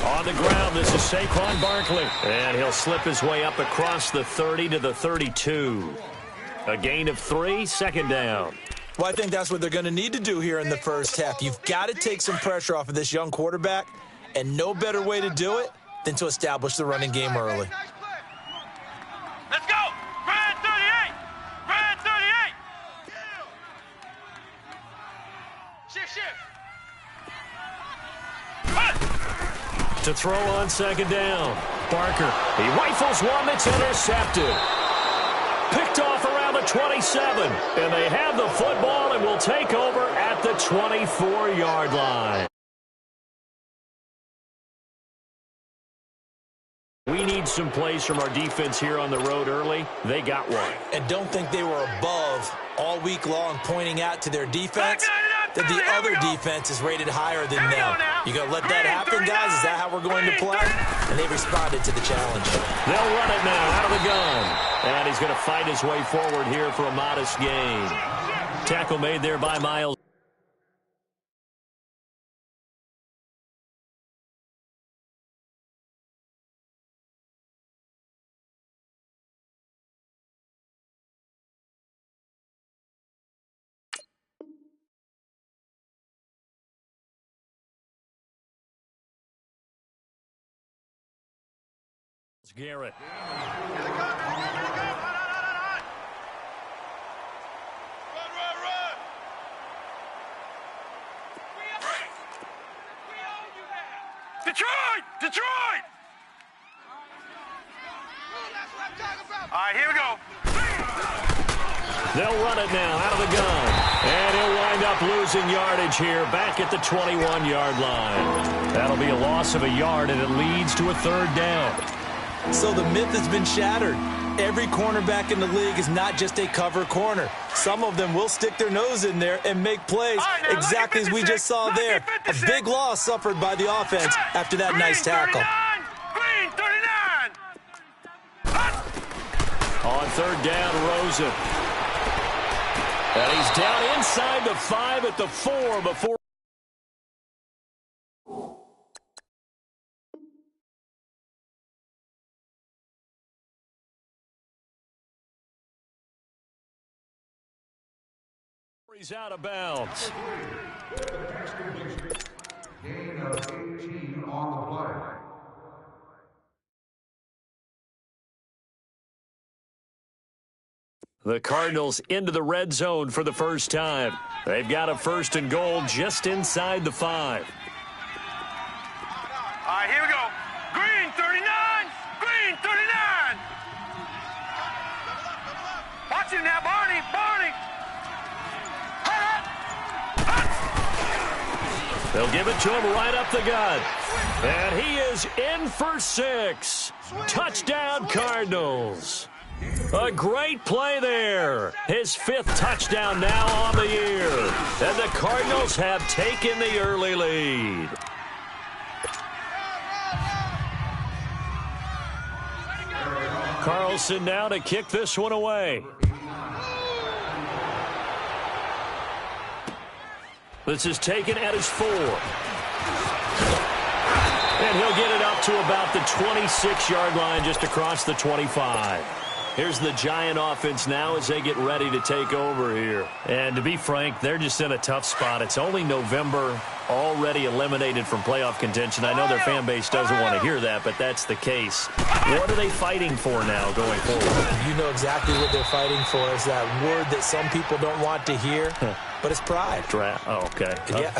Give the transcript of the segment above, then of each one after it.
On the ground, this is Saquon Barkley. And he'll slip his way up across the 30 to the 32. A gain of 3, second down. Well, I think that's what they're going to need to do here in the first half. You've got to take some pressure off of this young quarterback, and no better way to do it than to establish the running game early. Let's go! Red 38! Red 38! Shift! To throw on second down. Barker, he rifles one that's intercepted. Picked off around the 27. And they have the football and will take over at the 24-yard line. We need some plays from our defense here on the road early. They got one. And don't think they were above all week long pointing out to their defense that the other defense is rated higher than them. You going to let that happen, guys? Is that how we're going to play? And they responded to the challenge. They'll run it now out of the gun. And he's going to fight his way forward here for a modest gain. Tackle made there by Miles. Garrett. Detroit! All right, here we go. They'll run it now out of the gun. And he'll wind up losing yardage here back at the 21-yard line. That'll be a loss of a yard, and it leads to a third down. So the myth has been shattered. Every cornerback in the league is not just a cover corner. Some of them will stick their nose in there and make plays exactly as we just saw there. A big loss suffered by the offense after that nice tackle. Green 39! On third down, Rosen. And he's down inside the 5 at the 4 before. He's out of bounds. Gain of 18 on the play. The Cardinals into the red zone for the first time. They've got a first and goal just inside the 5. All right, here we go. Green 39! Green 39! Watch him now, Barney! They'll give it to him right up the gut. And he is in for 6. Touchdown, Cardinals. A great play there. His 5th touchdown now on the year. And the Cardinals have taken the early lead. Carlson now to kick this one away. This is taken at his 4. And he'll get it up to about the 26-yard line, just across the 25. Here's the Giant offense now as they get ready to take over here. And to be frank, they're just in a tough spot. It's only November, already eliminated from playoff contention. I know their fan base doesn't want to hear that, but that's the case. What are they fighting for now going forward? You know exactly what they're fighting for. Is that word that some people don't want to hear, but it's pride. Draft. Oh, okay. Yeah.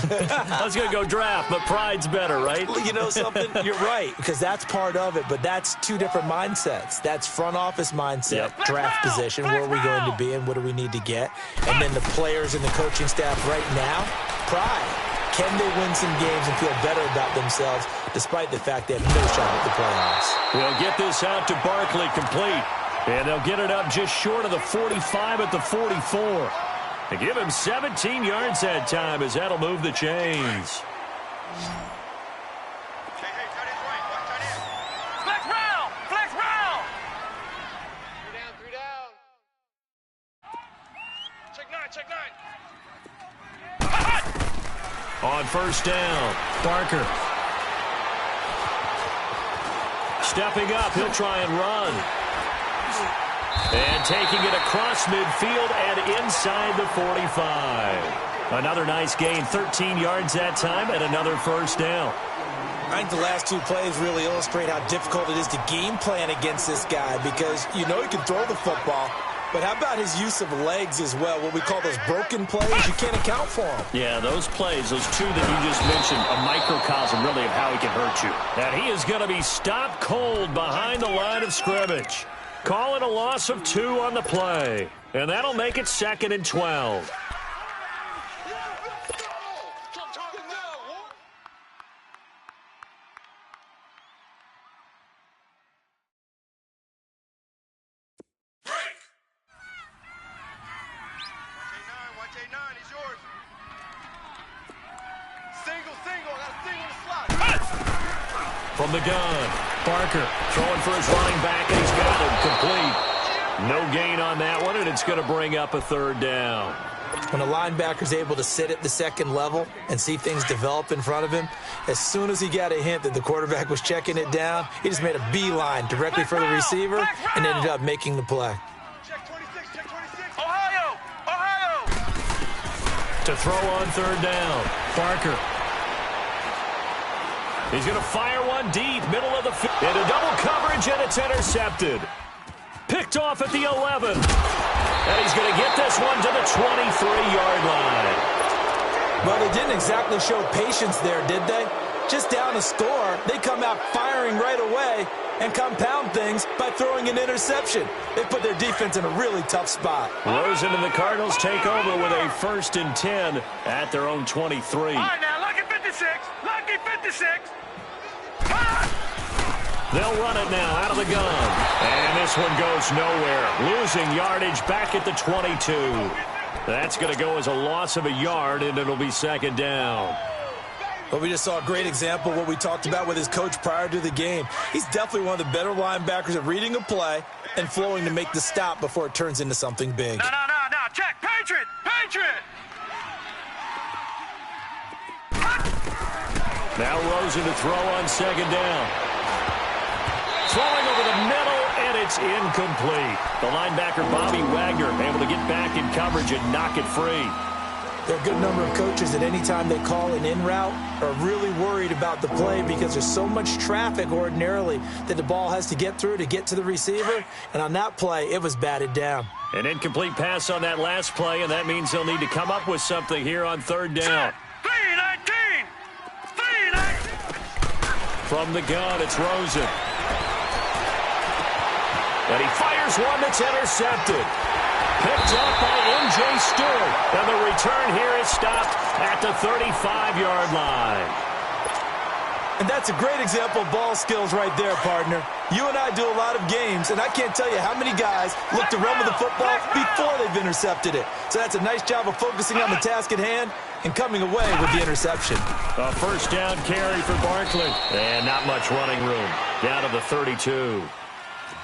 I was going to go draft, but pride's better, right? You know something? You're right, because that's part of it, but that's two different mindsets. That's front office mindset, draft position, where are we going to be and what do we need to get? And then the players and the coaching staff right now, pride. Can they win some games and feel better about themselves despite the fact they have no shot at the playoffs? They'll get this out to Barkley complete. And they'll get it up just short of the 45 at the 44. They give him 17 yards that time as that'll move the chains. Flex round! Flex round! 3 down. Check 9. On first down, Barker. Stepping up, he'll try and run. And taking it across midfield and inside the 45. Another nice gain, 13 yards that time, and another first down. I think the last two plays really illustrate how difficult it is to game plan against this guy because you know he can throw the football, but how about his use of legs as well? What we call those broken plays, you can't account for them. Yeah, those plays, those two that you just mentioned, a microcosm really of how he can hurt you. And he is going to be stopped cold behind the line of scrimmage. Call it a loss of 2 on the play, and that'll make it 2nd and 12. From the gun, Barker throwing for his running back, and he's got it complete. No gain on that one, and it's going to bring up a 3rd down. When a linebacker's able to sit at the second level and see things develop in front of him, as soon as he got a hint that the quarterback was checking it down, he just made a beeline directly for the receiver and ended up making the play. Check 26, check 26. Ohio! Ohio! To throw on 3rd down, Barker. He's going to fire one deep, middle of the field. Into double coverage, and it's intercepted. Picked off at the 11. And he's going to get this one to the 23-yard line. Well, they didn't exactly show patience there, did they? Just down a score, they come out firing right away and compound things by throwing an interception. They put their defense in a really tough spot. Rosen and the Cardinals take over with a 1st and 10 at their own 23. All right, now, lucky 56. Lucky 56. They'll run it now out of the gun. And this one goes nowhere. Losing yardage back at the 22. That's going to go as a loss of a yard, and it'll be 2nd down. But we just saw a great example of what we talked about with his coach prior to the game. He's definitely one of the better linebackers at reading a play and flowing to make the stop before it turns into something big. No. Check. Patriot. Patriot. Now Rosen to throw on 2nd down. Throwing over the middle, and it's incomplete. The linebacker, Bobby Wagner, able to get back in coverage and knock it free. There are a good number of coaches that any time they call an in route are really worried about the play because there's so much traffic ordinarily that the ball has to get through to get to the receiver. And on that play, it was batted down. An incomplete pass on that last play, and that means they'll need to come up with something here on 3rd down. 319. 319. From the gun, it's Rosen. And he fires one that's intercepted. Picked up by M.J. Stewart. And the return here is stopped at the 35-yard line. And that's a great example of ball skills right there, partner. You and I do a lot of games, and I can't tell you how many guys look to run with the football before they've intercepted it. So that's a nice job of focusing on the task at hand and coming away with the interception. A 1st down carry for Barkley. And not much running room. Down to the 32.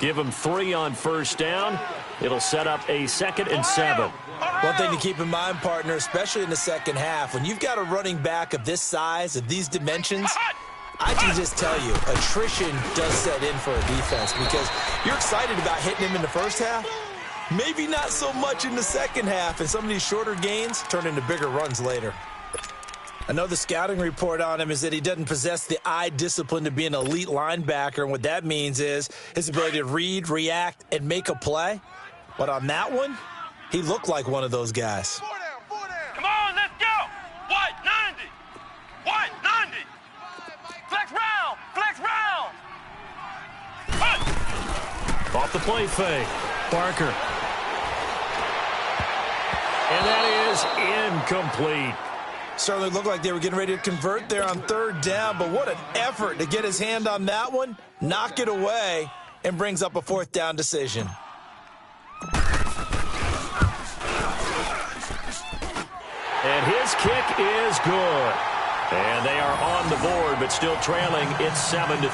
Give him 3 on 1st down. It'll set up a 2nd and 7. One thing to keep in mind, partner, especially in the second half, when you've got a running back of this size, of these dimensions, I can just tell you, attrition does set in for a defense because you're excited about hitting him in the first half. Maybe not so much in the second half, and some of these shorter gains turn into bigger runs later. Another scouting report on him is that he doesn't possess the eye discipline to be an elite linebacker, and what that means is his ability to read, react, and make a play. But on that one, he looked like one of those guys. 4 down. Come on, let's go. White 90. White 90. Flex round. Flex round. Off the play fake. Barker. And that is incomplete. Certainly looked like they were getting ready to convert there on 3rd down, but what an effort to get his hand on that one, knock it away, and brings up a 4th down decision. And his kick is good. And they are on the board, but still trailing. It's 7-3.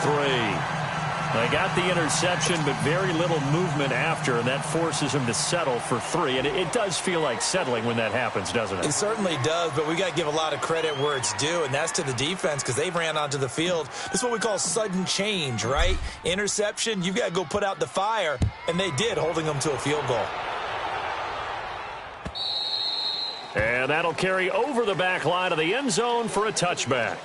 They got the interception, but very little movement after, and that forces him to settle for 3. And it does feel like settling when that happens, doesn't it? It certainly does, but we got to give a lot of credit where it's due, and that's to the defense because they ran onto the field. This is what we call sudden change, right? Interception, you've got to go put out the fire, and they did, holding them to a field goal. And that'll carry over the back line of the end zone for a touchback.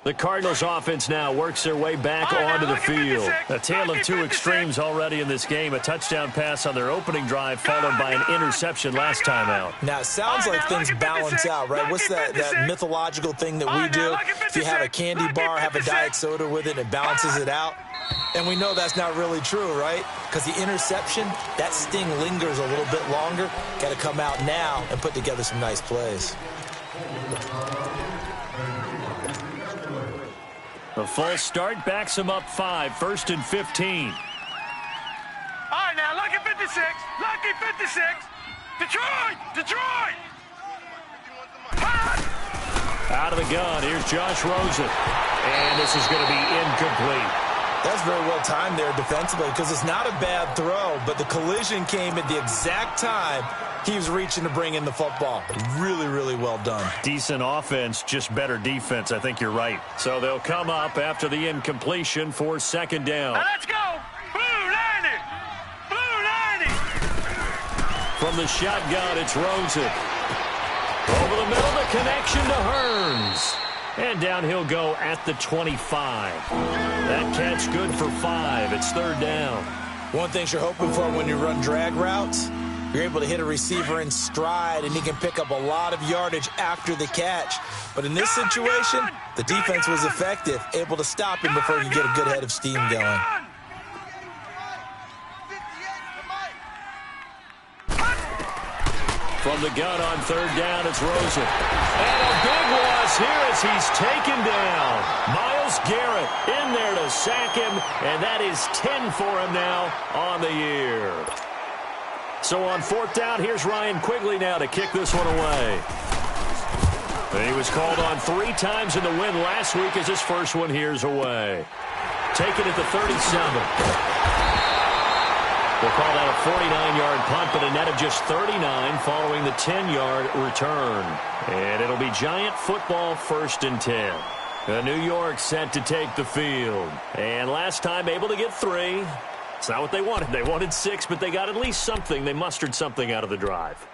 The Cardinals offense now works their way back onto the field. A tale of two extremes already in this game. A touchdown pass on their opening drive followed by an interception last time out. Now, it sounds like things balance out, right? What's that mythological thing that we do? If you have a candy bar, have a diet soda with it, it balances it out. And we know that's not really true, right? Because the interception, that sting lingers a little bit longer. Got to come out now and put together some nice plays. The false start backs him up 5, 1st and 15. All right, now, lucky 56. Lucky 56. Detroit! Out of the gun, here's Josh Rosen. And this is going to be incomplete. That's very well timed there defensively because it's not a bad throw, but the collision came at the exact time he was reaching to bring in the football. Really, really well done. Decent offense, just better defense. I think you're right. So they'll come up after the incompletion for 2nd down. Now let's go. Blue 90. Blue 90. From the shotgun, it's Rosen. Over the middle, the connection to Hearns. And down he'll go at the 25. That catch good for 5. It's 3rd down. One thing you're hoping for when you run drag routes, you're able to hit a receiver in stride, and he can pick up a lot of yardage after the catch. But in this situation, the defense was effective, able to stop him before he could get a good head of steam going. From the gun on 3rd down, it's Rosen. And a big loss here as he's taken down. Myles Garrett in there to sack him, and that is 10 for him now on the year. So on 4th down, here's Ryan Quigley now to kick this one away. He was called on 3 times in the win last week as his first one here's away. Taken at the 37. We'll call that a 49-yard punt, but a net of just 39 following the 10-yard return. And it'll be Giant football 1st and 10. New York set to take the field. And last time able to get 3. It's not what they wanted. They wanted 6, but they got at least something. They mustered something out of the drive.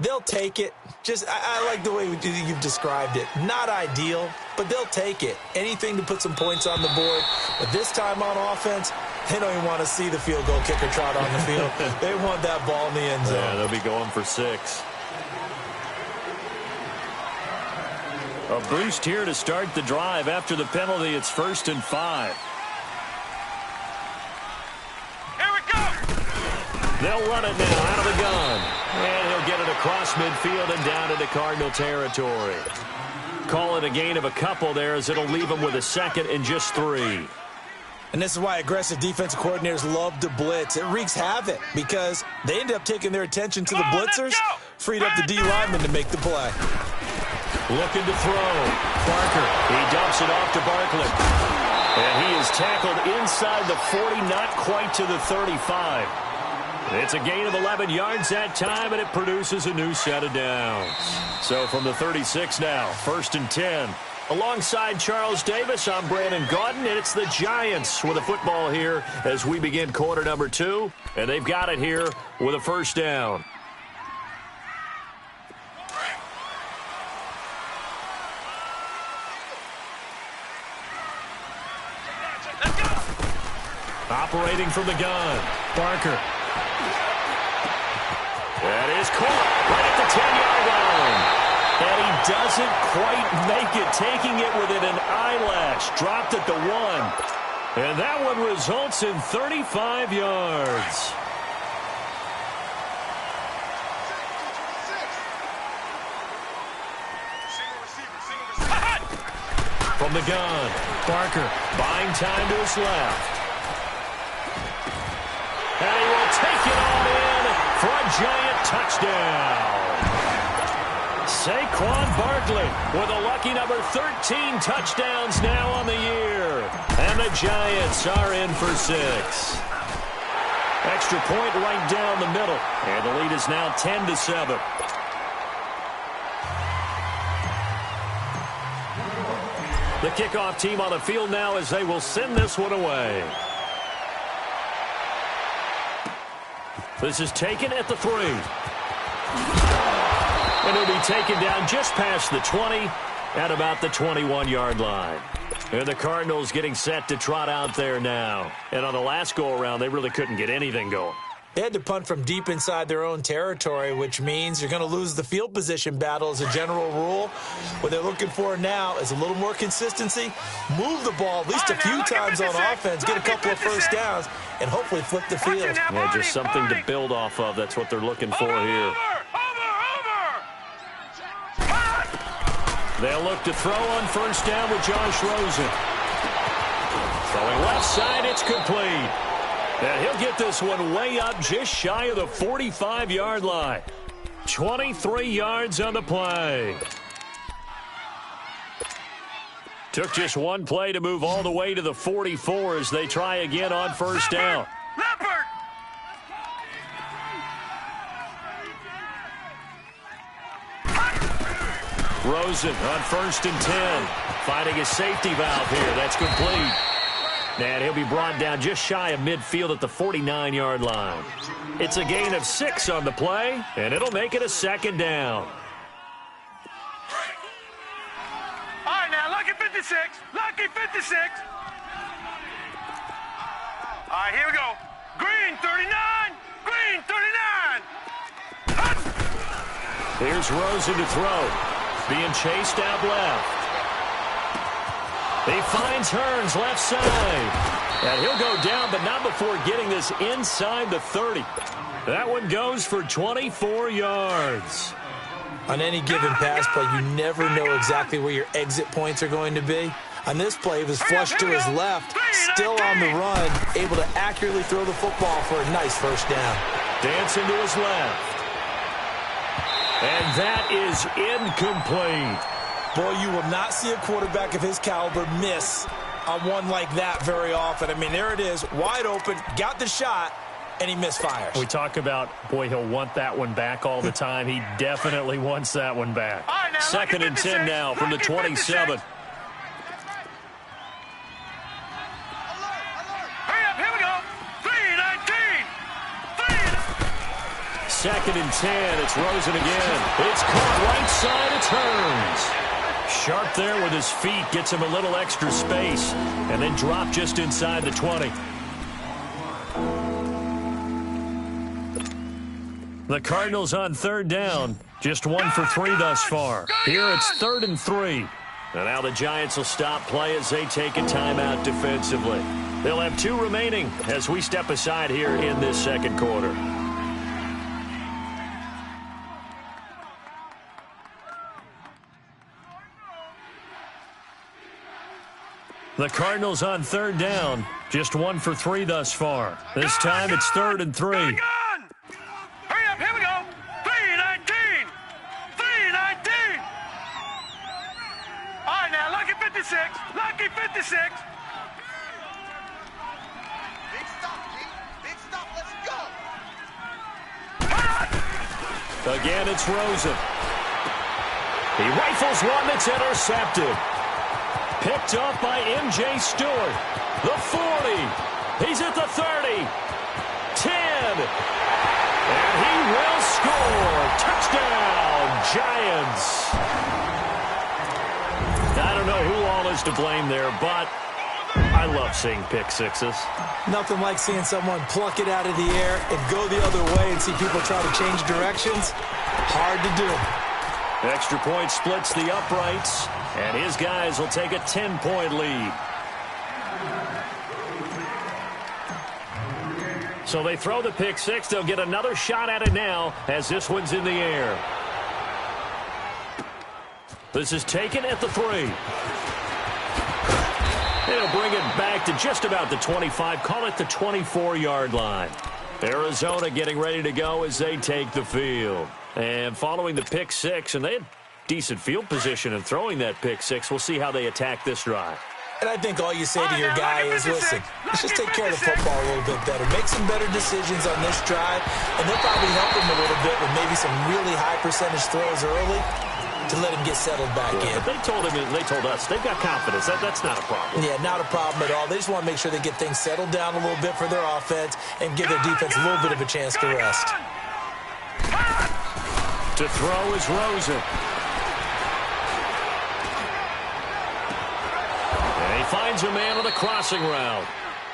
They'll take it. I like the way you've described it. Not ideal, but they'll take it. Anything to put some points on the board. But this time on offense, they don't even want to see the field goal kicker trot on the field. They want that ball in the end zone. Yeah, they'll be going for 6. A boost here to start the drive. After the penalty, it's 1st and 5. Here we go. They'll run it now out of the gun. And he'll get it across midfield and down into Cardinal territory. Call it a gain of a couple there as it'll leave him with a 2nd and just 3. And this is why aggressive defensive coordinators love to blitz. It wreaks havoc because they end up taking their attention to the blitzers, freed up the D lineman to make the play. Looking to throw. Parker, he dumps it off to Barkley. And he is tackled inside the 40, not quite to the 35. It's a gain of 11 yards that time, and it produces a new set of downs. So from the 36 now, 1st and 10. Alongside Charles Davis, I'm Brandon Gaudin, and it's the Giants with a football here as we begin quarter number 2. And they've got it here with a 1st down. Operating from the gun, Barker. That is caught right at the 10-yard line. And he doesn't quite make it, taking it within an eyelash. Dropped at the 1. And that one results in 35 yards. From the gun, Barker buying time to his left. And he will take it on in for a Giant touchdown. Saquon Barkley with a lucky number 13 touchdowns now on the year. And the Giants are in for 6. Extra point right down the middle. And the lead is now 10-7. The kickoff team on the field now as they will send this one away. This is taken at the 3. And it'll be taken down just past the 20 at about the 21-yard line. And the Cardinals getting set to trot out there now. And on the last go-around, they really couldn't get anything going. They had to punt from deep inside their own territory, which means you're going to lose the field position battle as a general rule. What they're looking for now is a little more consistency, move the ball at least a few times on offense, get a couple of first downs, and hopefully flip the field. Yeah, just something to build off of. That's what they're looking for here. They'll look to throw on first down with Josh Rosen. Throwing left side, it's complete. And he'll get this one way up just shy of the 45-yard line. 23 yards on the play. Took just one play to move all the way to the 44 as they try again on first down. Rosen on 1st and 10. Finding a safety valve here. That's complete. And he'll be brought down just shy of midfield at the 49-yard line. It's a gain of 6 on the play, and it'll make it a 2nd down. All right, now, lucky 56. Lucky 56. All right, here we go. Green 39. Green 39. Here's Rosen to throw. Being chased out left. He finds Hearns left side. And he'll go down, but not before getting this inside the 30. That one goes for 24 yards. On any given pass play, you never know exactly where your exit points are going to be. On this play, he was flushed to his left, still on the run, able to accurately throw the football for a nice first down. Dancing to his left. And that is incomplete. Boy, you will not see a quarterback of his caliber miss on one like that very often. I mean, there it is, wide open, got the shot, and he misfires. We talk about, boy, he'll want that one back all the time. He definitely wants that one back. Right, now, 2nd and 10 now from the 27. Hurry up, here we go. 3-19. 2nd and 10. It's Rosen again. It's caught right side. It's Hearns. Sharp there with his feet. Gets him a little extra space. And then drop just inside the 20. The Cardinals on 3rd down. Just 1 for 3 thus far. Here it's 3rd and 3. And now the Giants will stop play as they take a timeout defensively. They'll have 2 remaining as we step aside here in this 2nd quarter. The Cardinals on 3rd down. Just 1 for 3 thus far. This time it's 3rd and 3. Hurry up, here we go. 3-19. 3-19. All right, now, lucky 56. Lucky 56. Big stop, G. Big stop. Let's go. Again, it's Rosen. He rifles one that's intercepted. Picked up by M.J. Stewart. The 40. He's at the 30. 10. And he will score. Touchdown, Giants. I don't know who all is to blame there, but I love seeing pick sixes. Nothing like seeing someone pluck it out of the air and go the other way and see people try to change directions. Hard to do. Extra point splits the uprights, and his guys will take a 10-point lead. So they throw the pick six. They'll get another shot at it now as this one's in the air. This is taken at the 3. They'll bring it back to just about the 25. Call it the 24-yard line. Arizona getting ready to go as they take the field. And following the pick six, and they had decent field position in throwing that pick six. We'll see how they attack this drive. And I think all you say to your guy is, listen, let's just take care of the football a little bit better. Make some better decisions on this drive, and they'll probably help him a little bit with maybe some really high percentage throws early to let him get settled back in. But they told us they've got confidence. That's not a problem. Yeah, not a problem at all. They just want to make sure they get things settled down a little bit for their offense and give their defense a little bit of a chance to rest. To throw is Rosen. And he finds a man on the crossing route.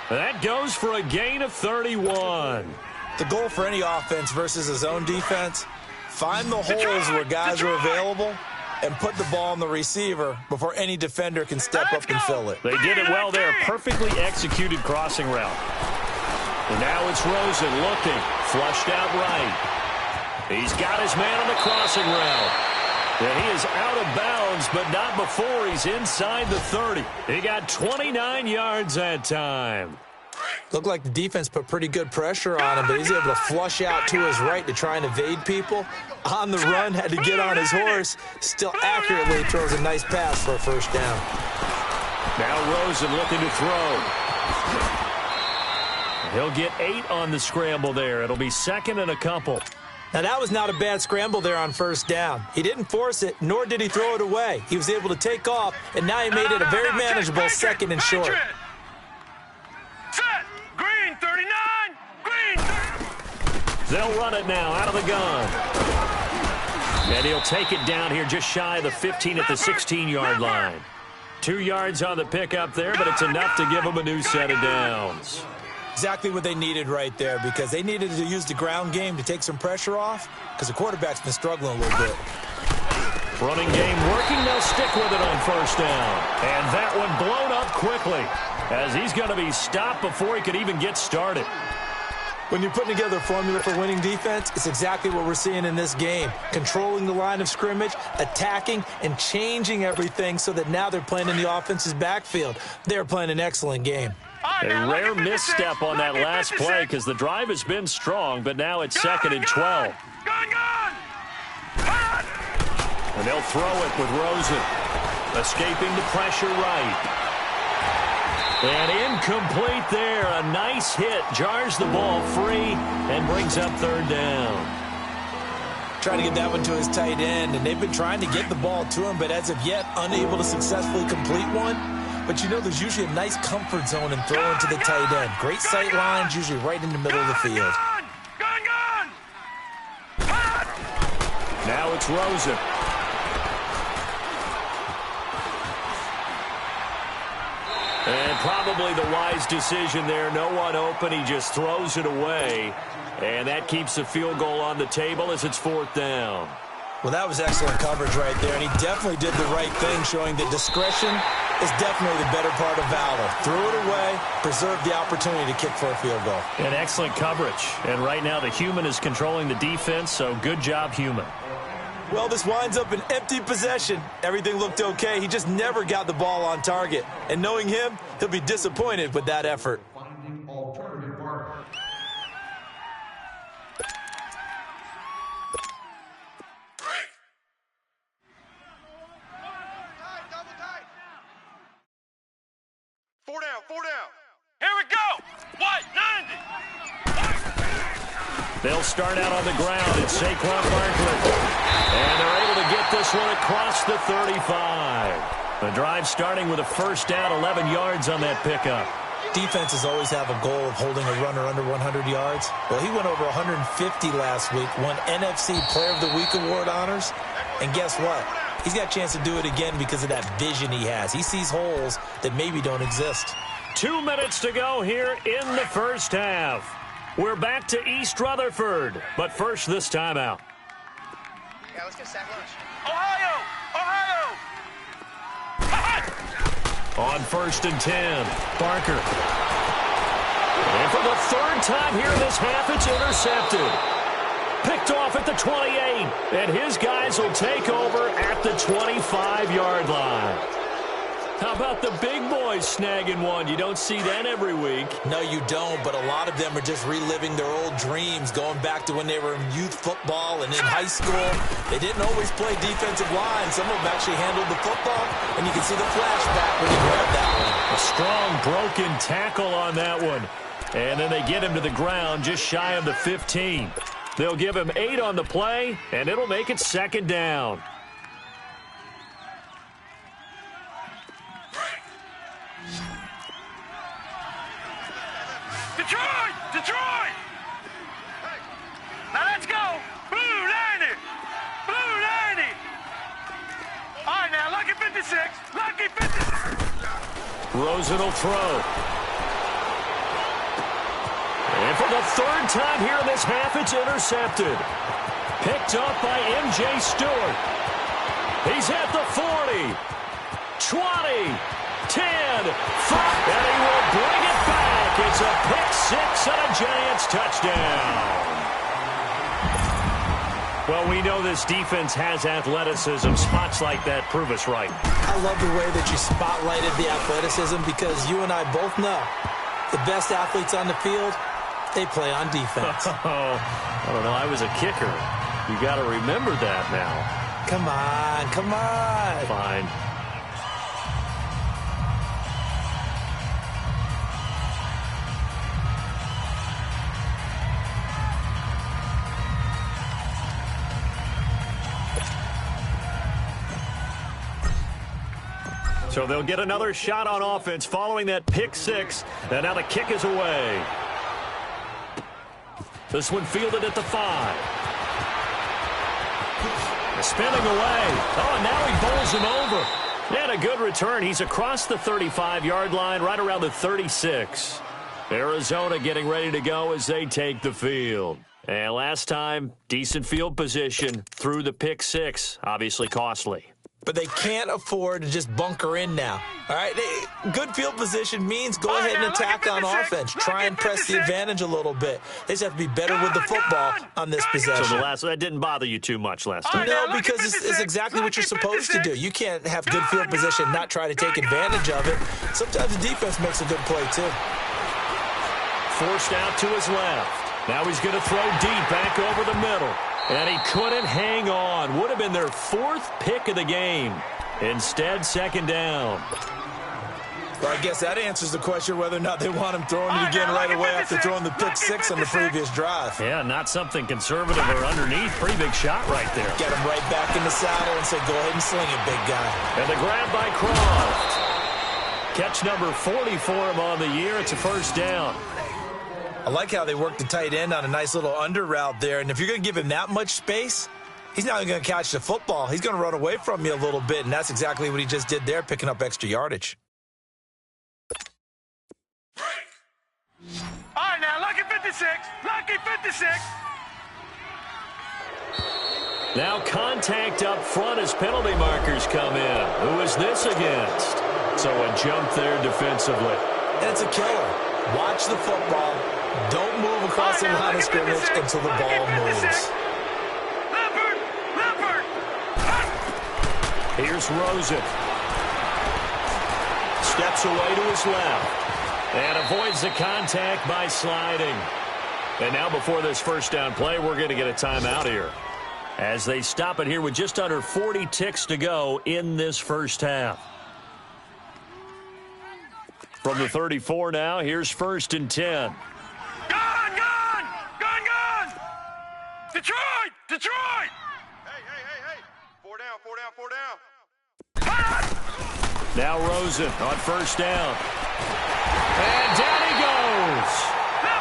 That goes for a gain of 31. The goal for any offense versus a zone defense, find the holes where guys are available and put the ball on the receiver before any defender can step up and fill it. They did it well there. Perfectly executed crossing route. And now it's Rosen looking. Flushed out right. He's got his man on the crossing route. And he is out of bounds, but not before he's inside the 30. He got 29 yards that time. Looked like the defense put pretty good pressure on him, but he's able to flush out to his right to try and evade people. On the run, had to get on his horse. Still accurately throws a nice pass for a first down. Now Rosen looking to throw. He'll get 8 on the scramble there. It'll be second and a couple. Now, that was not a bad scramble there on first down. He didn't force it, nor did he throw it away. He was able to take off, and now he made it a very manageable second and short. Set. Green 39. Green 30. They'll run it now out of the gun. And he'll take it down here just shy of the 15 at the 16-yard line. 2 yards on the pickup there, but it's enough to give them a new set of downs. Exactly what they needed right there, because they needed to use the ground game to take some pressure off, because the quarterback's been struggling a little bit. Running game working. They'll stick with it on first down. And that one blown up quickly, as he's going to be stopped before he could even get started. When you're putting together a formula for winning defense, it's exactly what we're seeing in this game. Controlling the line of scrimmage, attacking, and changing everything so that now they're playing in the offense's backfield. They're playing an excellent game. A rare misstep on that last play because the drive has been strong, but now it's second and 12. And they'll throw it with Rosen. Escaping the pressure right. And incomplete there. A nice hit. Jars the ball free and brings up third down. Trying to get that one to his tight end, and they've been trying to get the ball to him, but as of yet, unable to successfully complete one. But you know, there's usually a nice comfort zone in throwing to the tight end. Great sight lines, usually right in the middle of the field. Now it's Rosen. And probably the wise decision there. No one open. He just throws it away. And that keeps the field goal on the table as it's fourth down. Well, that was excellent coverage right there, and he definitely did the right thing, showing that discretion is definitely the better part of valor. Threw it away, preserved the opportunity to kick for a field goal. And excellent coverage. And right now the human is controlling the defense, so good job, human. Well, this winds up an empty possession. Everything looked okay. He just never got the ball on target. And knowing him, he'll be disappointed with that effort. Finding alternative mark. Four down. Here we go. White 90. They'll start out on the ground. It's Saquon Barkley. And they're able to get this one across the 35. The drive starting with a first down, 11 yards on that pickup. Defenses always have a goal of holding a runner under 100 yards. Well, he went over 150 last week, won NFC Player of the Week award honors. And guess what? He's got a chance to do it again because of that vision he has. He sees holes that maybe don't exist. 2 minutes to go here in the first half. We're back to East Rutherford, but first this timeout. Yeah, let's get sack lunch. Ohio. On first and 10, Barker. And for the third time here in this half, it's intercepted. Picked off at the 28, and his guys will take over at the 25-yard line. How about the big boys snagging one? You don't see that every week. No, you don't, but a lot of them are just reliving their old dreams, going back to when they were in youth football and in high school. They didn't always play defensive line. Some of them actually handled the football, and you can see the flashback when you grab that one. A strong broken tackle on that one. And then they get him to the ground just shy of the 15. They'll give him 8 on the play, and it'll make it 2nd down. Detroit! Detroit! Now let's go! Blue 90! Blue 90! All right, now, lucky 56. Lucky 56. Rosen will throw. And for the 3rd time here in this half, it's intercepted. Picked up by M.J. Stewart. He's at the 40, 20, 10, 5, and he will bring it back. It's a pick-6 and a Giants touchdown. Well, we know this defense has athleticism. Spots like that prove us right. I love the way that you spotlighted the athleticism because you and I both know the best athletes on the field, they play on defense. I don't know. I was a kicker. You got to remember that now. Come on, come on. Fine. So they'll get another shot on offense following that pick-6. And now the kick is away. This one fielded at the 5. Spinning away. Oh, and now he bowls him over. And a good return. He's across the 35-yard line, right around the 36. Arizona getting ready to go as they take the field. And last time, decent field position through the pick-6. Obviously costly. But they can't afford to just bunker in now. All right, good field position means go ahead and attack on offense. Try and press the advantage a little bit. They just have to be better with the football on this possession. So that didn't bother you too much last time? No, because it's exactly what you're supposed to do. You can't have good field position and not try to take advantage of it. Sometimes the defense makes a good play, too. Forced out to his left. Now he's going to throw deep back over the middle. And he couldn't hang on. Would have been their 4th pick of the game. Instead, 2nd down. Well, I guess that answers the question whether or not they want him throwing it again right away after throwing the pick-6 on the previous drive. Yeah, not something conservative or underneath. Pretty big shot right there. Get him right back in the saddle and say, go ahead and sling it, big guy. And the grab by Croft. Catch number 40 for him on the year. It's a 1st down. I like how they work the tight end on a nice little under route there. And if you're going to give him that much space, he's not even going to catch the football. He's going to run away from you a little bit, and that's exactly what he just did there, picking up extra yardage. All right, now, lucky 56. Lucky 56. Now contact up front as penalty markers come in. Who is this against? So a jump there defensively. And it's a killer. Watch the football. Don't move across the line of scrimmage until the ball moves. Leopard! Here's Rosen. Steps away to his left. And avoids the contact by sliding. And now before this 1st down play, we're going to get a timeout here. As they stop it here with just under 40 ticks to go in this 1st half. From the 34 now, here's 1st and 10. Gone! Detroit! Hey! 4 down. Now Rosen on 1st down. And down he goes.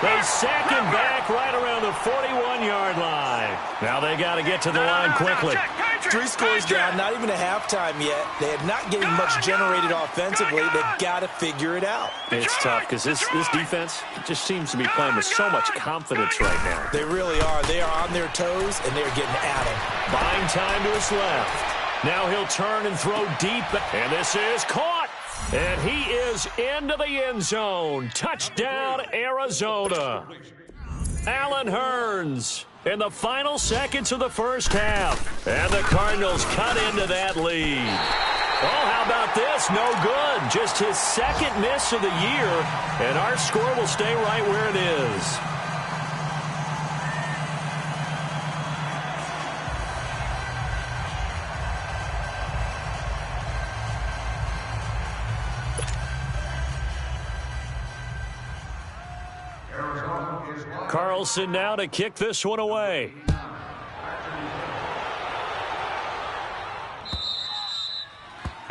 They sack him back right around the 41-yard line. Now they got to get to the line quickly. 3 scores down, not even a halftime yet. They are not getting much generated offensively. They've got to figure it out. It's tough because this defense just seems to be playing with so much confidence right now. They really are. They are on their toes, and they're getting at him. Buying time to his left. Now he'll turn and throw deep. And this is caught. And he is into the end zone. Touchdown, Arizona. Allen Hurns in the final seconds of the 1st half. And the Cardinals cut into that lead. Oh, how about about this? No good. Just his second miss of the year, and our score will stay right where it is. Carlson now to kick this one away.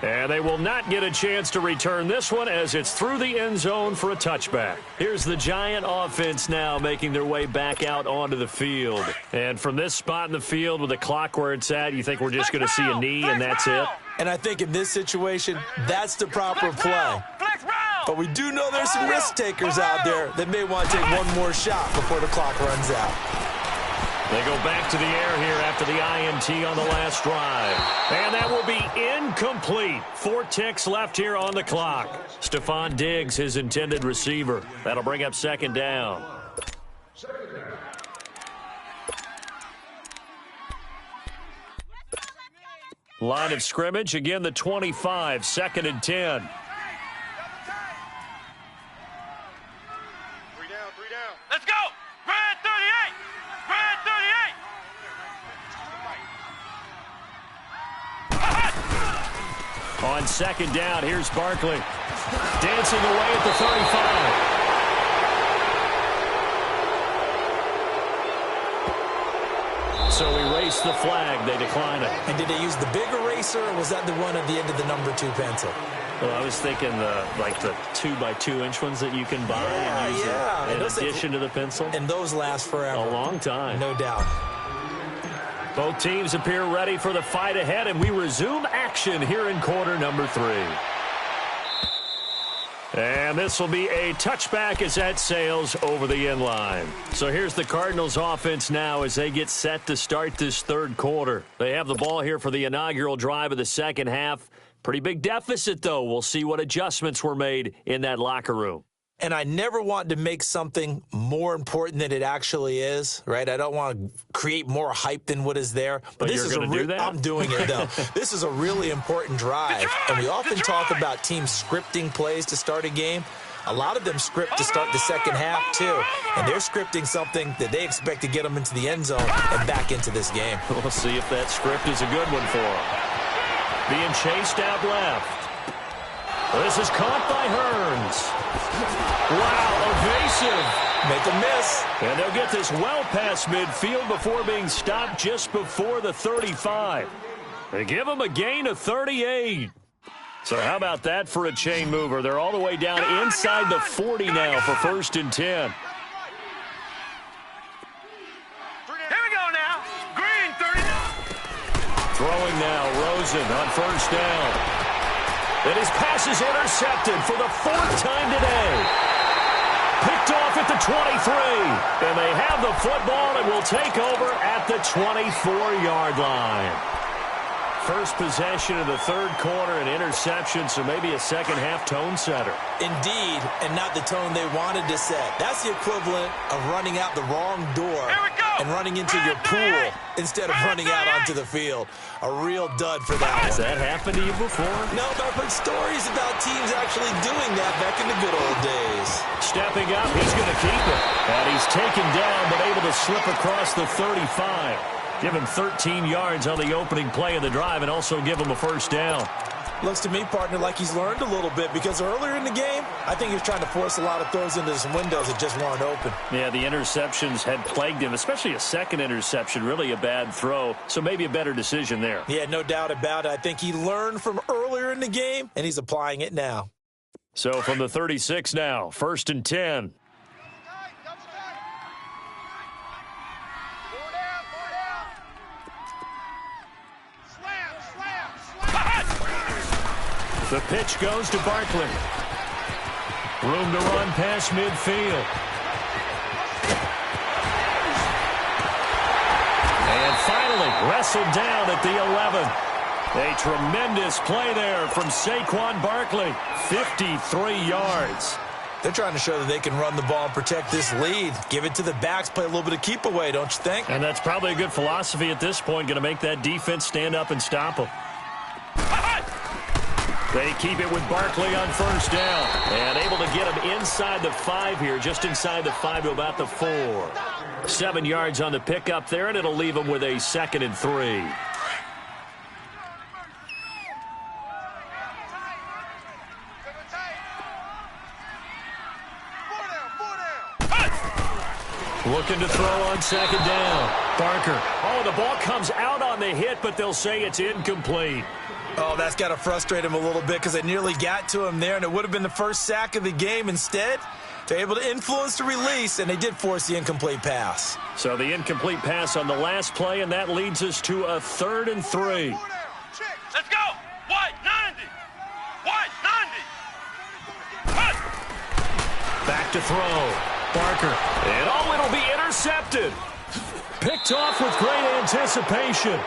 And they will not get a chance to return this one as it's through the end zone for a touchback. Here's the Giant offense now making their way back out onto the field. And from this spot in the field with the clock where it's at, you think we're just going to see a knee and that's it? And I think in this situation, that's the proper play. But we do know there's some risk takers out there that may want to take one more shot before the clock runs out. They go back to the air here after the INT on the last drive. And that will be incomplete. 4 ticks left here on the clock. Stephon Diggs, his intended receiver. That'll bring up second down. Line of scrimmage, again the 25, 2nd and 10. Let's go! Red 38! Red 38! On second down, here's Barkley. Dancing away at the 35. So we race the flag. They decline it. And did they use the big eraser, or was that the one at the end of the number 2 pencil? Well, I was thinking the 2x2-inch ones that you can buy and use in addition to the pencil. And those last forever. A long time. No doubt. Both teams appear ready for the fight ahead, and we resume action here in quarter number 3. And this will be a touchback as that sails over the end line. So here's the Cardinals offense now as they get set to start this third quarter. They have the ball here for the inaugural drive of the second half. Pretty big deficit, though. We'll see what adjustments were made in that locker room. And I never want to make something more important than it actually is, right? I don't want to create more hype than what is there. But this you're going to do that? I'm doing it, though. This is a really important drive. And we often talk about teams scripting plays to start a game. A lot of them script to start the second half, too. And they're scripting something that they expect to get them into the end zone and back into this game. We'll see if that script is a good one for them. Being chased out left. This is caught by Hearns. Wow, evasive. Make a miss. And they'll get this well past midfield before being stopped just before the 35. They give them a gain of 38. So how about that for a chain mover? They're all the way down inside the 40 now for 1st and 10. Here we go now. Green 30. Throwing now, Rosen on 1st down. And his pass is intercepted for the 4th time today. Picked off at the 23. And they have the football and will take over at the 24-yard line. First possession of the third quarter, an interception, so maybe a second-half tone setter. Indeed, and not the tone they wanted to set. That's the equivalent of running out the wrong door and running into your pool instead of running out onto the field. A real dud for that one. Has that happened to you before? No, but I've heard stories about teams actually doing that back in the good old days. Stepping up, he's going to keep it. And he's taken down, but able to slip across the 35. Give him 13 yards on the opening play of the drive and also give him a 1st down. Looks to me, partner, like he's learned a little bit because earlier in the game, I think he was trying to force a lot of throws into some windows that just weren't open. Yeah, the interceptions had plagued him, especially a second interception, really a bad throw. So maybe a better decision there. Yeah, no doubt about it. I think he learned from earlier in the game, and he's applying it now. So from the 36 now, 1st and 10. The pitch goes to Barkley. Room to run past midfield. And finally wrestled down at the 11. A tremendous play there from Saquon Barkley. 53 yards. They're trying to show that they can run the ball and protect this lead. Give it to the backs, play a little bit of keep away, don't you think? And that's probably a good philosophy at this point. Going to make that defense stand up and stop them. They keep it with Barkley on first down. And able to get him inside the 5 here, just inside the 5 to about the 4. 7 yards on the pickup there, and it'll leave him with a 2nd and 3. Looking to throw on 2nd down. Barker. Oh, the ball comes out on the hit, but they'll say it's incomplete. Oh, that's got to frustrate him a little bit because they nearly got to him there, and it would have been the first sack of the game. Instead, they're able to influence the release, and they did force the incomplete pass. So the incomplete pass on the last play, and that leads us to a 3rd and 3. Let's go. White 90. White 90. Back to throw. Barker. And oh, it'll be intercepted. Picked off with great anticipation.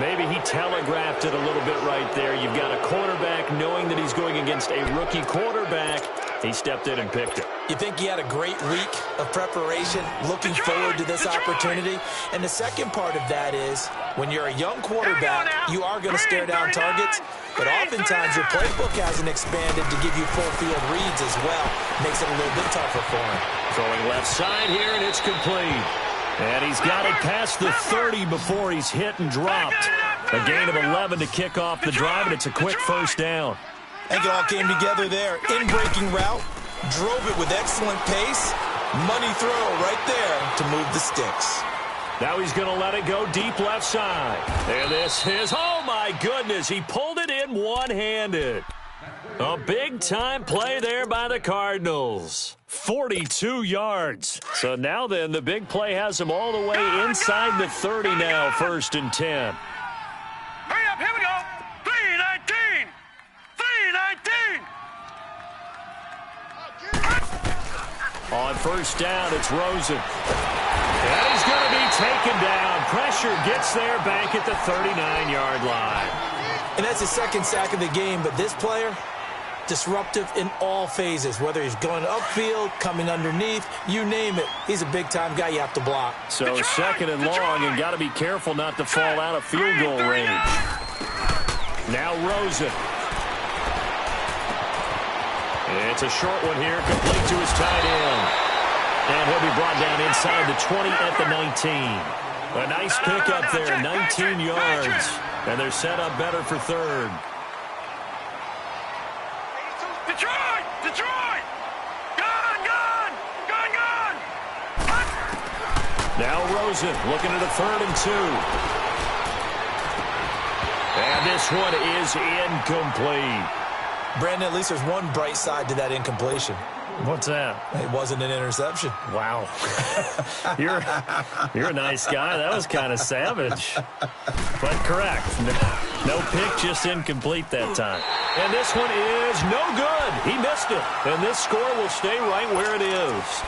Maybe he telegraphed it a little bit right there. You've got a quarterback knowing that he's going against a rookie quarterback. He stepped in and picked it. You think he had a great week of preparation, looking forward to this opportunity? And the second part of that is, when you're a young quarterback, you are going to stare down targets, but oftentimes your playbook hasn't expanded to give you full field reads as well. Makes it a little bit tougher for him. Throwing left side here, and it's complete. And he's got it past the 30 before he's hit and dropped. A gain of 11 to kick off the drive, and it's a quick first down. I think it all came together there. In-breaking route, drove it with excellent pace. Money throw right there to move the sticks. Now he's going to let it go deep left side. And this is, oh my goodness, he pulled it in one-handed. A big-time play there by the Cardinals. 42 yards. So now then, the big play has him all the way inside the 30 now, 1st and 10. Hurry up, here we go. 319. 319. On first down, it's Rosen. And he's going to be taken down. Pressure gets there back at the 39-yard line. And that's his 2nd sack of the game, but this player, disruptive in all phases, whether he's going upfield, coming underneath, you name it. He's a big-time guy you have to block. So 2nd and long, and got to be careful not to fall out of field goal range. Now Rosen. It's a short one here, complete to his tight end. And he'll be brought down inside the 20 at the 19. A nice pickup there, 19 yards. And they're set up better for 3rd. Detroit! Detroit! Gun! Gun! Gun! Gun! Now Rosen looking at a 3rd and 2. And this one is incomplete. Brandon, at least there's one bright side to that incompletion. What's that? It wasn't an interception. Wow. You're a nice guy. That was kind of savage. But correct. No pick, just incomplete that time. And this one is no good. He missed it. And this score will stay right where it is.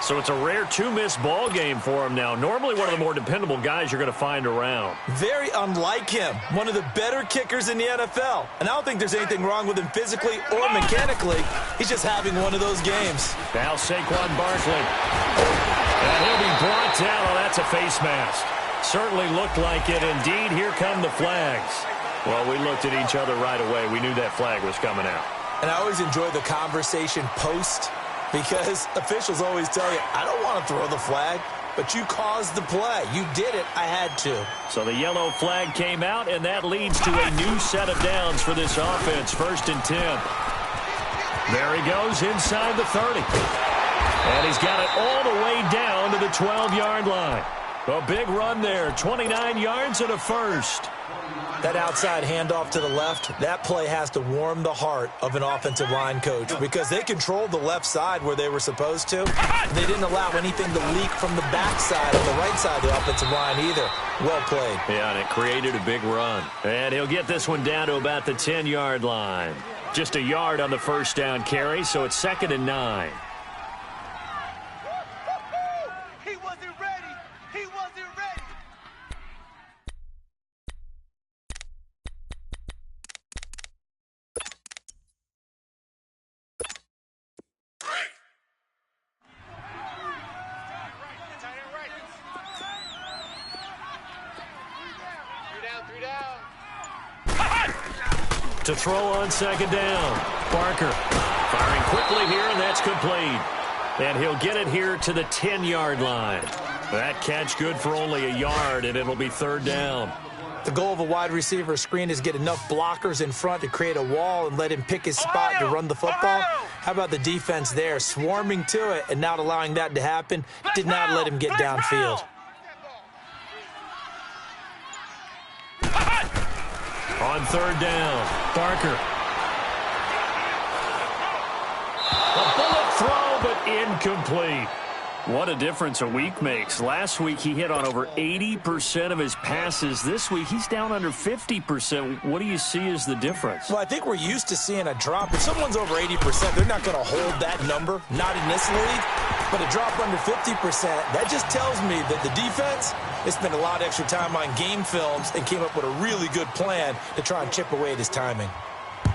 So it's a rare 2-miss ball game for him now. Normally one of the more dependable guys you're going to find around. Very unlike him. One of the better kickers in the NFL. And I don't think there's anything wrong with him physically or mechanically. He's just having one of those games. Now Saquon Barkley. And he'll be brought down. Oh, that's a face mask. Certainly looked like it. Indeed, here come the flags. Well, we looked at each other right away. We knew that flag was coming out. And I always enjoy the conversation post, because officials always tell you, I don't want to throw the flag, but you caused the play. You did it. I had to. So the yellow flag came out, and that leads to a new set of downs for this offense. 1st and 10. There he goes inside the 30. And he's got it all the way down to the 12-yard line. A big run there, 29 yards and a first. That outside handoff to the left, that play has to warm the heart of an offensive line coach, because they controlled the left side where they were supposed to. They didn't allow anything to leak from the backside on the right side of the offensive line either. Well played. Yeah, and it created a big run. And he'll get this one down to about the 10-yard line. Just a yard on the first down carry, so it's 2nd and 9. He wasn't ready. He wasn't ready. To throw on second down. Barker firing quickly here, and that's complete. And he'll get it here to the 10-yard line. That catch good for only a yard, and it'll be third down. The goal of a wide receiver screen is get enough blockers in front to create a wall and let him pick his spot to run the football. How about the defense there, swarming to it and not allowing that to happen? Did not let him get downfield. On third down, Barker. A bullet throw, but incomplete. What a difference a week makes. Last week he hit on over 80% of his passes. This week he's down under 50%. What do you see as the difference? Well, I think we're used to seeing a drop. If someone's over 80%, they're not going to hold that number, not in this league. But a drop under 50%, that just tells me that the defense has spent a lot of extra time on game films and came up with a really good plan to try and chip away at his timing.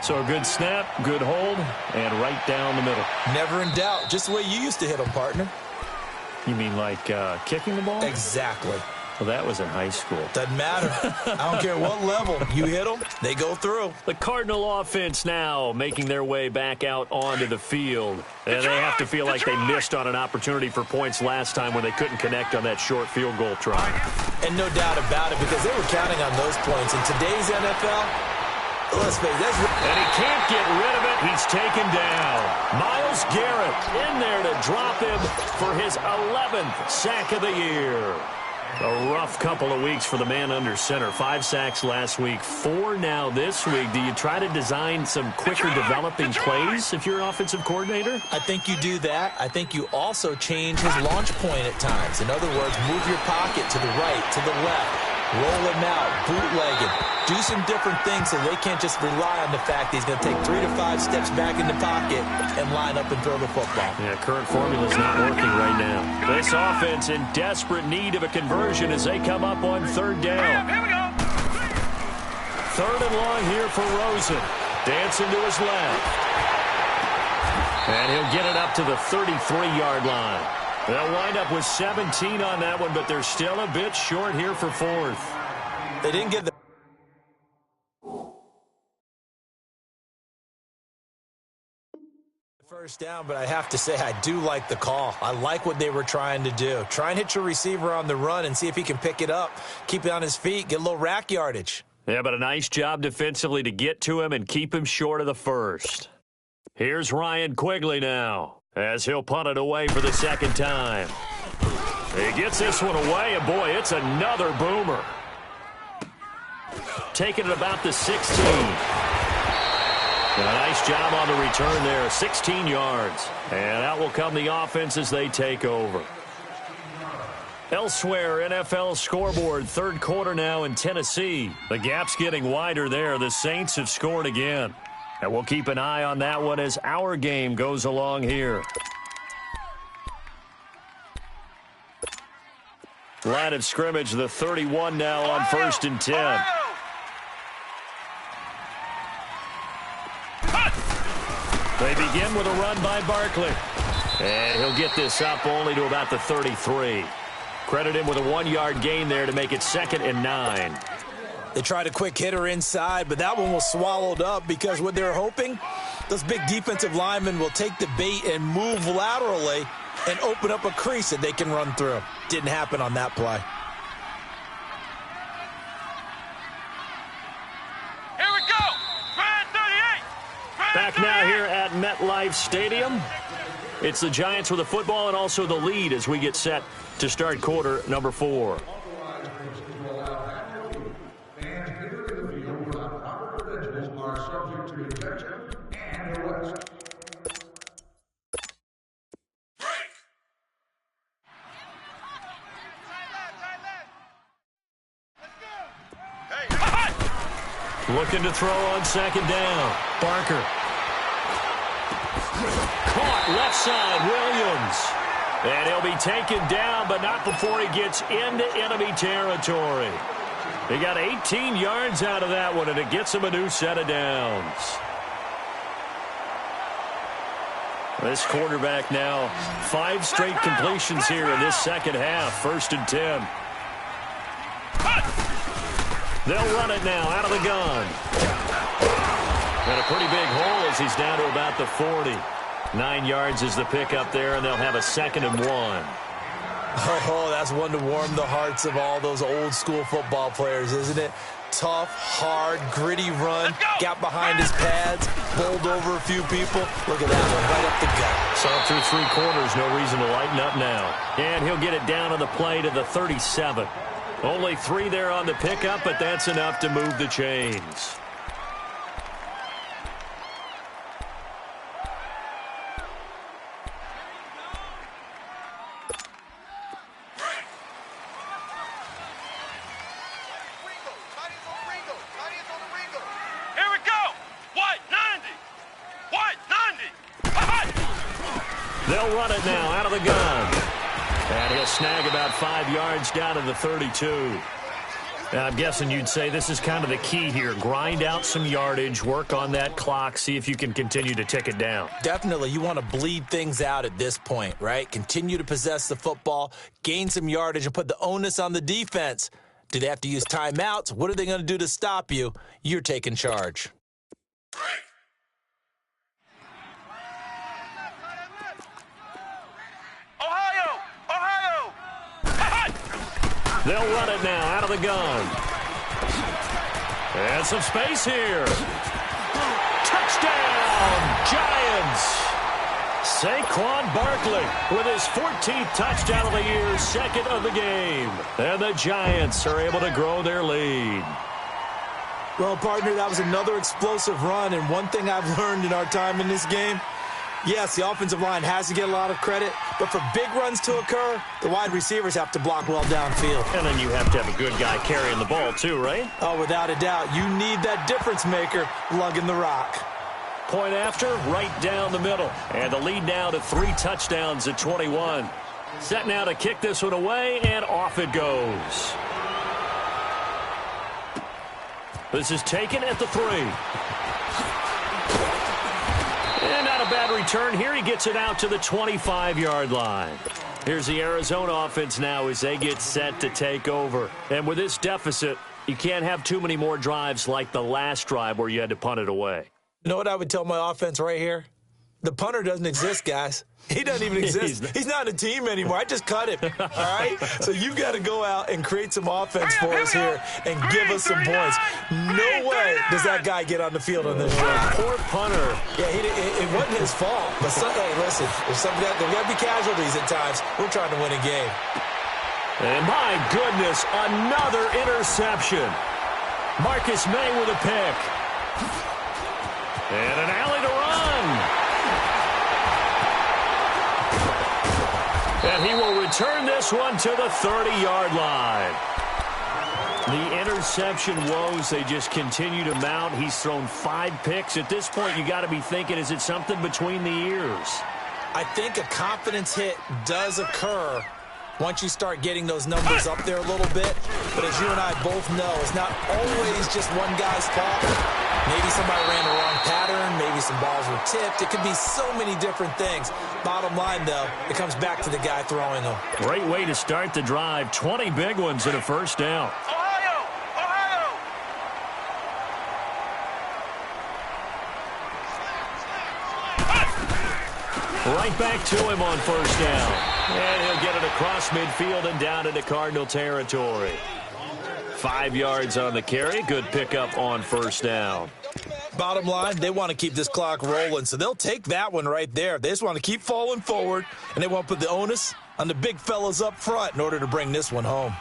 So a good snap, good hold, and right down the middle. Never in doubt. Just the way you used to hit them, partner. You mean like kicking the ball? Exactly. Well, that was in high school. Doesn't matter. I don't care what level. You hit them, they go through. The Cardinal offense now making their way back out onto the field. And they have to feel like they missed on an opportunity for points last time when they couldn't connect on that short field goal try. And no doubt about it, because they were counting on those points. In today's NFL, let's face it, and he can't get rid of it. He's taken down. Myles Garrett in there to drop him for his 11th sack of the year. A rough couple of weeks for the man under center. 5 sacks last week, 4 now this week. Do you try to design some quicker developing plays if you're an offensive coordinator? I think you do that. I think you also change his launch point at times. In other words, move your pocket to the right, to the left. Roll him out, bootleg him, do some different things so they can't just rely on the fact that he's going to take 3 to 5 steps back in the pocket and line up and throw the football. Yeah, current formula's not working right now. This offense in desperate need of a conversion as they come up on third down. Here we go. Third and long here for Rosen. Dancing to his left. And he'll get it up to the 33-yard line. They'll wind up with 17 on that one, but they're still a bit short here for fourth. They didn't get the first down, but I have to say I do like the call. I like what they were trying to do. Try and hit your receiver on the run and see if he can pick it up. Keep it on his feet, get a little rack yardage. Yeah, but a nice job defensively to get to him and keep him short of the first. Here's Ryan Quigley now, as he'll punt it away for the second time. He gets this one away, and boy, it's another boomer. Taking it about the 16. A nice job on the return there, 16 yards. And out will come the offense as they take over. Elsewhere, NFL scoreboard, third quarter now in Tennessee. The gap's getting wider there. The Saints have scored again. And we'll keep an eye on that one as our game goes along here. Line of scrimmage, the 31 now on 1st and 10. They begin with a run by Barkley. And he'll get this up only to about the 33. Credit him with a 1-yard gain there to make it 2nd and 9. They tried a quick hitter inside, but that one was swallowed up because what they're hoping, those big defensive linemen will take the bait and move laterally and open up a crease that they can run through. Didn't happen on that play. Here we go. Brad 38. Back now here at MetLife Stadium. It's the Giants with the football and also the lead as we get set to start quarter number 4. Looking to throw on second down. Barker. Caught left side, Williams. And he'll be taken down, but not before he gets into enemy territory. He got 18 yards out of that one, and it gets him a new set of downs. This quarterback now, 5 straight completions here in this second half. 1st and 10. They'll run it now out of the gun. And a pretty big hole as he's down to about the 40. 9 yards is the pickup there, and they'll have a 2nd and 1. Oh, that's one to warm the hearts of all those old-school football players, isn't it? Tough, hard, gritty run, got behind his pads, bowled over a few people. Look at that one, right up the gut. Saw through 3 quarters, no reason to lighten up now. And he'll get it down on the play to the 37. Only 3 there on the pickup, but that's enough to move the chains. They'll run it now out of the gun. And he'll snag about 5 yards down to the 32. Now, I'm guessing you'd say this is kind of the key here. Grind out some yardage, work on that clock, see if you can continue to tick it down. Definitely. You want to bleed things out at this point, right? Continue to possess the football, gain some yardage, and put the onus on the defense. Do they have to use timeouts? What are they going to do to stop you? You're taking charge. They'll run it now out of the gun. And some space here. Touchdown, Giants. Saquon Barkley with his 14th touchdown of the year, 2nd of the game. And the Giants are able to grow their lead. Well, partner, that was another explosive run, and one thing I've learned in our time in this game, yes, the offensive line has to get a lot of credit, but for big runs to occur, the wide receivers have to block well downfield. And then you have to have a good guy carrying the ball too, right? Oh, without a doubt. You need that difference maker lugging the rock. Point after, right down the middle. And the lead now to 3 touchdowns at 21. Set now to kick this one away, and off it goes. This is taken at the 3. And not a bad return here. He gets it out to the 25-yard line. Here's the Arizona offense now as they get set to take over. And with this deficit, you can't have too many more drives like the last drive where you had to punt it away. You know what I would tell my offense right here? The punter doesn't exist, guys. He doesn't even exist. He's not a team anymore. I just cut him, all right? So you got to go out and create some offense for us here and give us some points. No way does that guy get on the field on this drive. Poor punter. Yeah, it wasn't his fault. But, hey, listen, there's got to be casualties at times. We're trying to win a game. And my goodness, another interception. Marcus May with a pick. And an alley to run. And he will return this one to the 30-yard line. The interception woes, they just continue to mount. He's thrown 5 picks. At this point, you got to be thinking, is it something between the ears? I think a confidence hit does occur once you start getting those numbers up there a little bit. But as you and I both know, it's not always just one guy's fault. Maybe somebody ran the wrong pattern. Maybe some balls were tipped. It could be so many different things. Bottom line, though, it comes back to the guy throwing them. Great way to start the drive. 20 big ones and a first down. Right back to him on first down. And he'll get it across midfield and down into Cardinal territory. 5 yards on the carry. Good pickup on first down. Bottom line, they want to keep this clock rolling, so they'll take that one right there. They just want to keep falling forward, and they want to put the onus on the big fellas up front in order to bring this one home.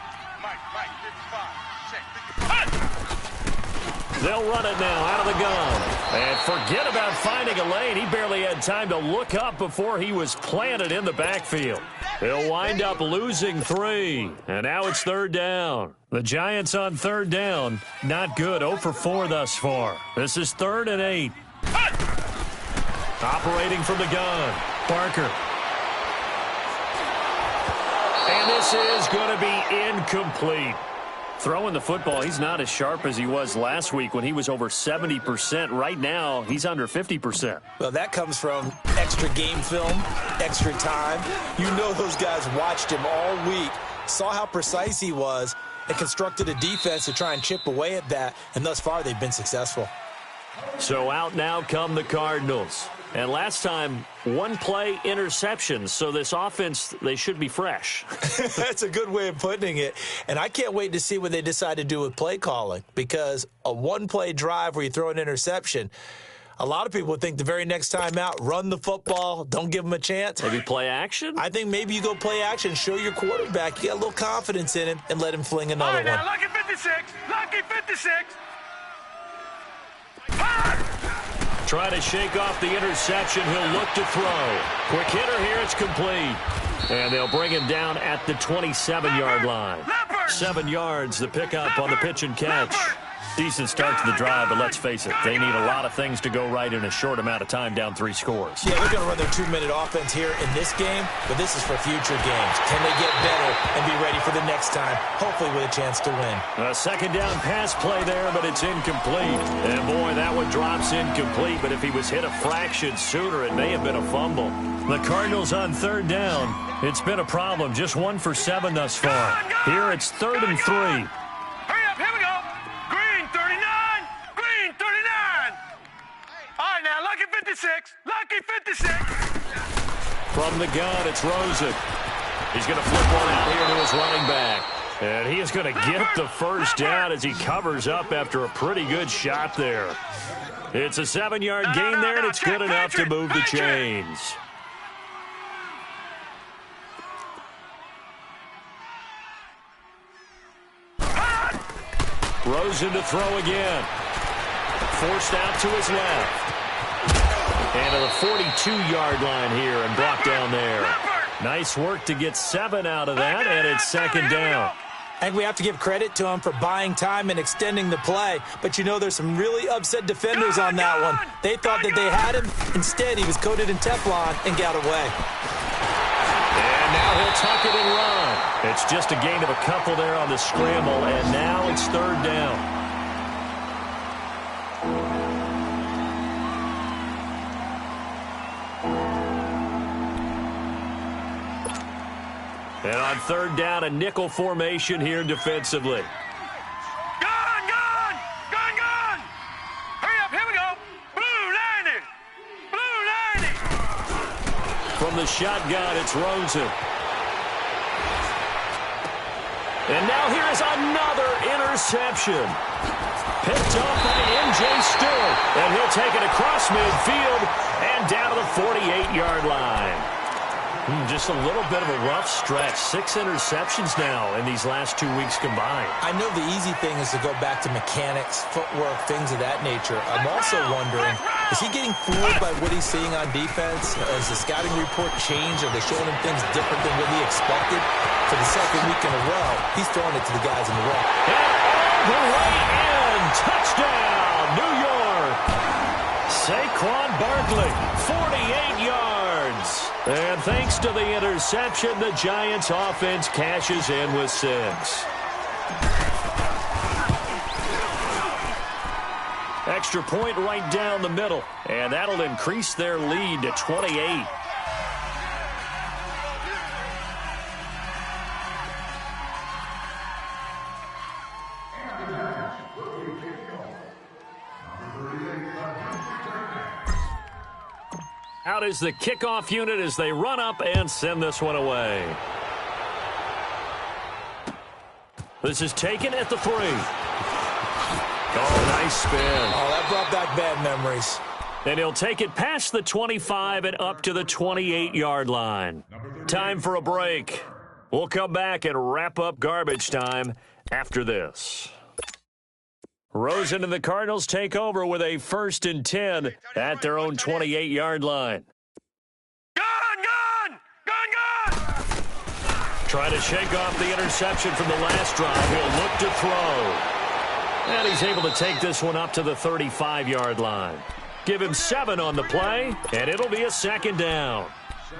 They'll run it now out of the gun. And forget about finding a lane. He barely had time to look up before he was planted in the backfield. He'll wind up losing 3. And now it's third down. The Giants on third down. Not good. 0 for 4 thus far. This is 3rd and 8. Operating from the gun. Parker. And this is going to be incomplete. Throwing the football, he's not as sharp as he was last week when he was over 70%. Right now, he's under 50%. Well, that comes from extra game film, extra time. You know those guys watched him all week, saw how precise he was, and constructed a defense to try and chip away at that, and thus far they've been successful. So out now come the Cardinals. And last time, one play interception. So this offense, they should be fresh. That's a good way of putting it. And I can't wait to see what they decide to do with play calling, because a one-play drive where you throw an interception, a lot of people would think the very next time out, run the football, don't give them a chance. Maybe play action? I think maybe you go play action, show your quarterback, you got a little confidence in him, and let him fling another one. Now, lucky 56, lucky 56. Try to shake off the interception. He'll look to throw. Quick hitter here. It's complete. And they'll bring him down at the 27-yard line. 7 yards, the pickup on the pitch and catch. Decent start to the drive, but let's face it, they need a lot of things to go right in a short amount of time, down 3 scores. Yeah, they're going to run their 2-minute offense here in this game, but this is for future games. Can they get better and be ready for the next time, hopefully with a chance to win? A second down pass play there, but it's incomplete. And boy, that one drops incomplete, but if he was hit a fraction sooner, it may have been a fumble. The Cardinals on third down. It's been a problem, just 1 for 7 thus far. Here it's 3rd and 3. Hurry up, here we go. Green 39, green 39. All right, now, lucky 56, lucky 56. From the gun, it's Rosen. He's going to flip one out here to his running back. And he is going to get the first down as he covers up after a pretty good shot there. It's a 7-yard gain there, and it's good enough to move the chains. Rosen to throw again. Forced out to his left. And to the 42-yard line here and brought down there. Nice work to get 7 out of that, and it's 2nd down. I think we have to give credit to him for buying time and extending the play. But, you know, there's some really upset defenders on that one. They thought that they had him. Instead, he was coated in Teflon and got away. And now he'll tuck it and run. It's just a gain of a couple there on the scramble, and now it's 3rd down. And on 3rd down, a nickel formation here defensively. Gone, gone, gone, gone. Hurry up, here we go. Blue 90, blue 90. From the shotgun, it's Rosen. And now here is another interception. Picked up by M.J. Stewart. And he'll take it across midfield and down to the 48-yard line. Just a little bit of a rough stretch. 6 interceptions now in these last 2 weeks combined. I know the easy thing is to go back to mechanics, footwork, things of that nature. I'm also wondering, is he getting fooled by what he's seeing on defense? Has the scouting report changed? Are they showing him things different than what he expected? For the 2nd week in a row, he's throwing it to the guys in the row. And all the way in. Touchdown, New York. Saquon Barkley, 48 yards. And thanks to the interception, the Giants' offense cashes in with 6. Extra point right down the middle, and that'll increase their lead to 28. Out is the kickoff unit as they run up and send this one away. This is taken at the 3. Oh, nice spin. Oh, that brought back bad memories. And he'll take it past the 25 and up to the 28-yard line. Time for a break. We'll come back and wrap up garbage time after this. Rosen and the Cardinals take over with a 1st and 10 at their own 28-yard line. Gone, gone, gone, gone. Trying to shake off the interception from the last drive. He'll look to throw. And he's able to take this one up to the 35-yard line. Give him 7 on the play, and it'll be a 2nd down.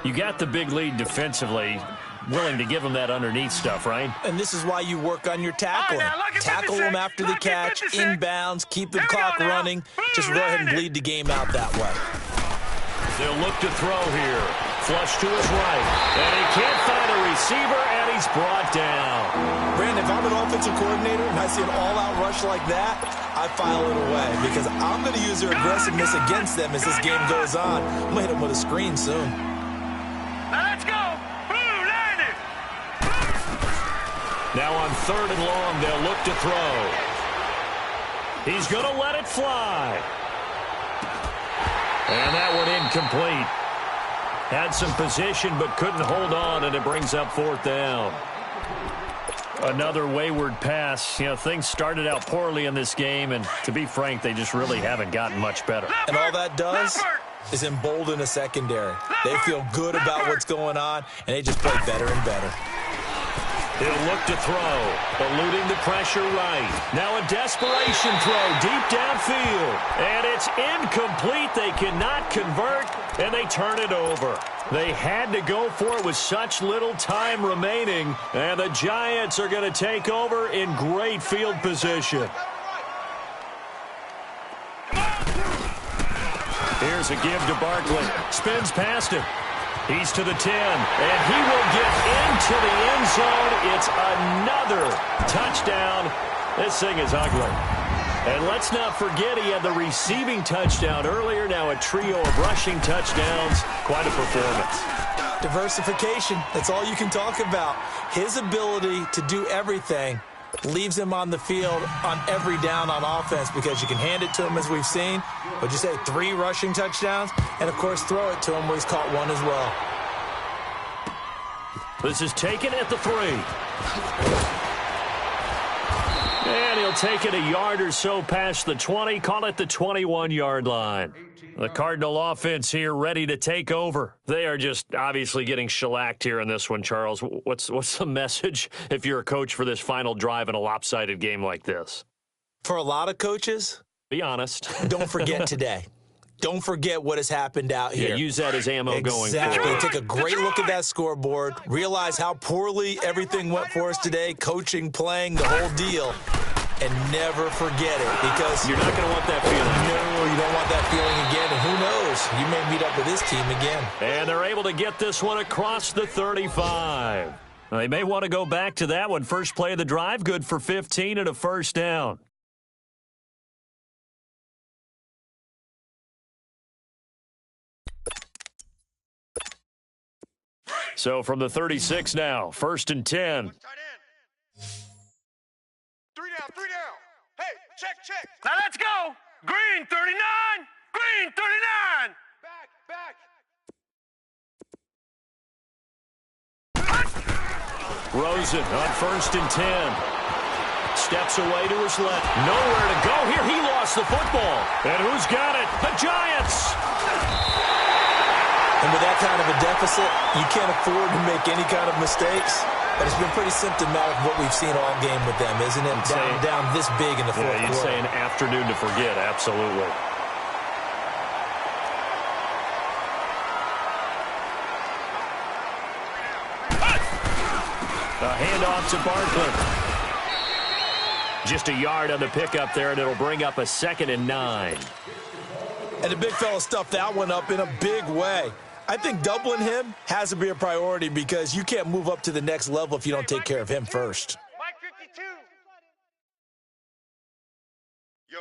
You got the big lead defensively. Willing to give him that underneath stuff, right? And this is why you work on your tackling. Tackle them after the catch, inbounds, keep the clock running. Just go ahead and bleed the game out that way. They'll look to throw here. Flush to his right. And he can't find a receiver, and he's brought down. Brandon, if I'm an offensive coordinator and I see an all-out rush like that, I file it away because I'm going to use their aggressiveness against them as this game goes on. I'm going to hit them with a screen soon. Now let's go. Blue, line it. Now on 3rd and long, they'll look to throw. He's going to let it fly. And that one incomplete. Had some position but couldn't hold on, and it brings up 4th down. Another wayward pass. You know, things started out poorly in this game, and to be frank, they just really haven't gotten much better. And all that does is embolden a secondary. They feel good about what's going on, and they just play better and better. He'll look to throw, eluding the pressure right. Now a desperation throw deep downfield. And it's incomplete. They cannot convert, and they turn it over. They had to go for it with such little time remaining, and the Giants are going to take over in great field position. Here's a give to Barkley. Spins past him. He's to the 10, and he will get into the end zone. It's another touchdown. This thing is ugly. And let's not forget he had the receiving touchdown earlier. Now a trio of rushing touchdowns. Quite a performance. Diversification, that's all you can talk about. His ability to do everything leaves him on the field on every down on offense because you can hand it to him as we've seen. Would you say 3 rushing touchdowns? And, of course, throw it to him where he's caught 1 as well. This is taken at the 3. And he'll take it a yard or so past the 20, call it the 21-yard line. The Cardinal offense here ready to take over. They are just obviously getting shellacked here in this one, Charles. What's the message if you're a coach for this final drive in a lopsided game like this? For a lot of coaches, be honest. Don't forget today. Don't forget what has happened out here. Yeah, use that as ammo going forward. Exactly. Take a great look at that scoreboard. Realize how poorly everything went for us today, coaching, playing, the whole deal. And never forget it because you're not going to want that feeling. No, you don't want that feeling again. And who knows? You may meet up with this team again. And they're able to get this one across the 35. Now, they may want to go back to that one. First play of the drive, good for 15 and a first down. So from the 36 now, 1st and 10. 3 down. Hey, check. Now let's go. Green 39. Green 39. Back. Rosen on 1st and 10. Steps away to his left. Nowhere to go here. He lost the football. And who's got it? The Giants. And with that kind of a deficit, you can't afford to make any kind of mistakes. But it's been pretty symptomatic of what we've seen all game with them, isn't it? Down this big in the fourth quarter. You'd say an afternoon to forget, absolutely. A handoff to Barkley. Just a yard on the pickup there, and it'll bring up a 2nd and 9. And the big fella stuffed that one up in a big way. I think doubling him has to be a priority because you can't move up to the next level if you don't take care of him first. Mike 52. Yo.